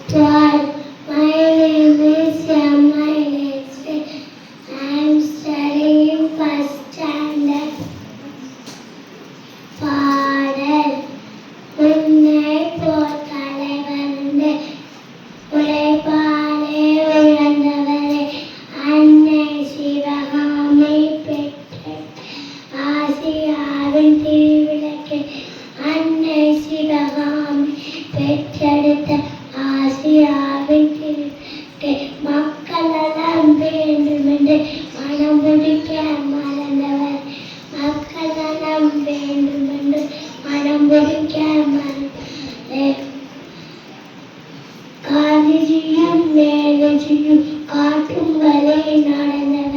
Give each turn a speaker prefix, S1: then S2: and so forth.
S1: 12. My name is Yamai. I am studying first standard. பாடல் உன்னை போல் தலைவருண்டு உழைப்பாலே உயர்ந்தவரே அன்னை சிவகாமி பெற்ற ஆசியாவின் திருவிளக்கு அன்னை சிவகாமி பெற்றெடுத்த ஆசியாவின் திருவிளக்கு மக்கள் நலம் வேண்டுமென்று மனம் முடிக்க மறந்தவர் மக்கள் நலம் வேண்டுமென்று மனம் முடிக்க மறந்தவர் காந்திஜியும் நேருஜியும் காட்டும் வழி நடந்தவர்